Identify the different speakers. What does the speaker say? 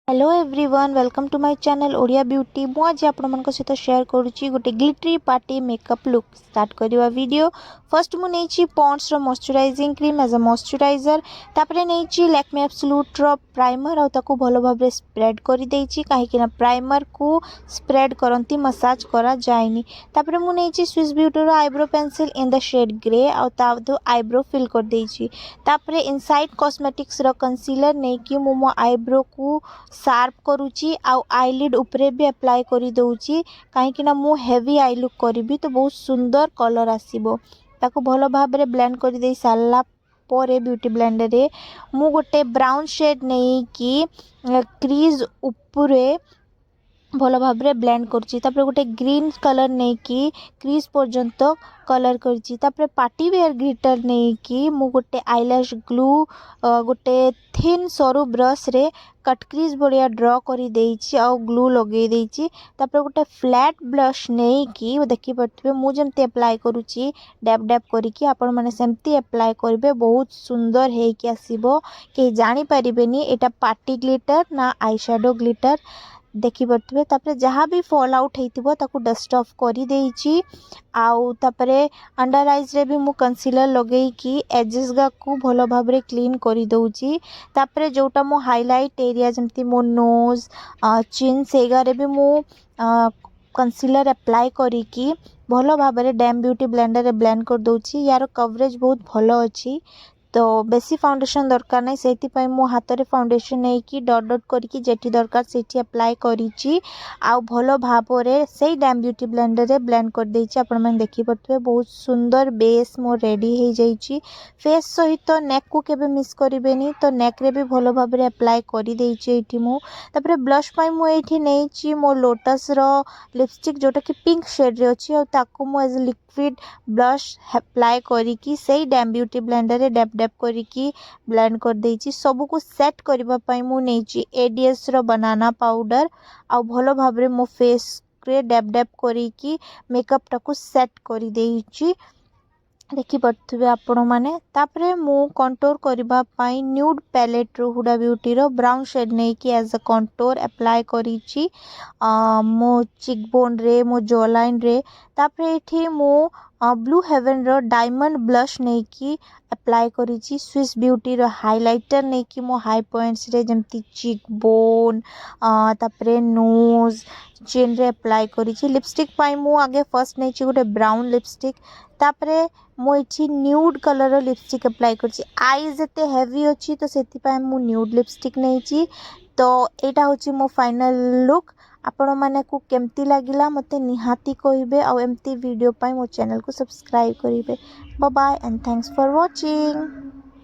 Speaker 1: Hello everyone welcome to my channel Odia beauty. मु आज आपण सहित शेयर करुच्ची गोटे glittery party makeup look start करवा वीडियो। फर्स्ट मु नहीं पॉन्ड्स रो moisturizing cream as a moisturizer, तापर नहीं लैक्मे एब्सोल्यूट रो प्राइमर और ताको भलो भाबरे स्प्रेड कर देछि कहीं प्राइमर को स्प्रेड करंती मसाज करा जायनी। तापर मु नहीं स्विस ब्यूटी रो eyebrow pencil in the shade grey और तादो आईब्रो फिल कर देछि। तापर इनसाइड कॉस्मेटिक्स रो कंसीलर नहीं कि मो आईब्रो को शार्प करुच्ची आउ आईलिड उपरे भी अप्लाई करी दउची कहीं मु हेवी आई लुक करी तो बहुत सुंदर कलर आसीबो। ताको भलो भाबरे ब्लेंड कर दे सारला परे ब्यूटी ब्लेंडर रे मु गोटे ब्राउन शेड नहीं कि क्रीज उपरे भलो भाबरे ब्लेंड करुच्ची। तापर गोटे ग्रीन कलर नहीं कि क्रीज पर्यंत कलर करुच्ची। तापर पार्टी वेयर ग्लिटर नहीं कि मु गोटे आईलैश ग्लू गोटे थिन सरू ब्रश रे कट क्रीज बढ़िया ड्रॉ करी देइछि और ग्लू लगे देइछि। तापर गोटे फ्लैट ब्लश नहीं कि देखि पड़थिबे मु जेमते अप्लाई करूछि डैब डैब करी कि आपण माने सेमती अप्लाई करबे बहुत सुंदर हे कि आसीबो के जानि परिबेनी एटा पार्टी ग्लिटर ना आई शैडो ग्लिटर देखि पड़थिबे। तापर जहाँ भी फॉल आउट हेतिबो ताकू डस्ट ऑफ करी देइछि आउ तापरे अंडर आईज रे भी मु कंसीलर लगेई कि एजेस गा को भलो भाबरे क्लीन करी दउछि। तापरे जोटा मो हाइलाइट एरिया जमती मो नोज चिन सेगा रे भी मु कंसीलर अप्लाई करी कि भलो भाबरे डैम ब्यूटी ब्लेंडर रे ब्लेंड कर दउछि। यार कवरेज बहुत भलो अछि तो बेसी फाउंडेशन दरकार नहीं से मो हाथ रे फाउंडेशन नहीं कि डॉट डॉट करके जेठी दरकार सेठी अप्लाई करिछि आउ भलो भाबरे से डैम ब्यूटी ब्लेंडर रे ब्लेंड कर देछि। आपण मन देखि पड़थबे बहुत सुंदर बेस मो रेडी हे जाइछि। फेस सहित नेक को केबे मिस करिवेनी तो नेक रे भी भलो भाबरे अप्लाई करि देछि एठी मु। तापर ब्लश पाई मु एठी नेछि मो लोटस रो लिपस्टिक जोटा कि पिंक शेड रे अछि और ताको मु एज लिक्विड ब्लश अप्लाई करी कि से डैम ब्यूटी ब्लेंडर रे डैप डैप करी कि ब्लेंड कर देछि। सब को सेट करबा पाई मु नेछि एडीएस रो बनाना पाउडर आ भलो भाबरे मो फेस रे डैप डैप करी कि मेकअप टाको सेट करी देछि देखि पड़थबे आपण माने। तापरे मु कंटूर करबा पाई न्यूड पैलेट रो हुडा ब्यूटी रो ब्राउन शेड नहीं कि एज अ कंटूर अप्लाई करिछि मो चिक बोन रे मो जॉ लाइन रे। तापरे एठी मु ब्लू हेवन रो डायमंड ब्लश नहीं कि अप्लाई करिछि। स्विस ब्यूटी रो हाइलाइटर नहीं कि मो हाई पॉइंट्स रे जमती चिक बोन तापरे नोज चिन रे अप्लाई करिछि। लिपस्टिक पाई मु आगे फर्स्ट नहीं गोटे ब्राउन लिपस्टिक तापरे मु इछि न्यूड कलर रो लिपस्टिक अप्लाई करछि। आईज एते हेवी अछि तो सेति पाई मु न्यूड लिपस्टिक नेछि। तो एटा होछि मो फाइनल लुक। आपण माने को केमती लागिला मते निहाती कहिबे और एमती वीडियो पाई मो चैनल को सब्सक्राइब करिवे। Bye bye and thanks for watching.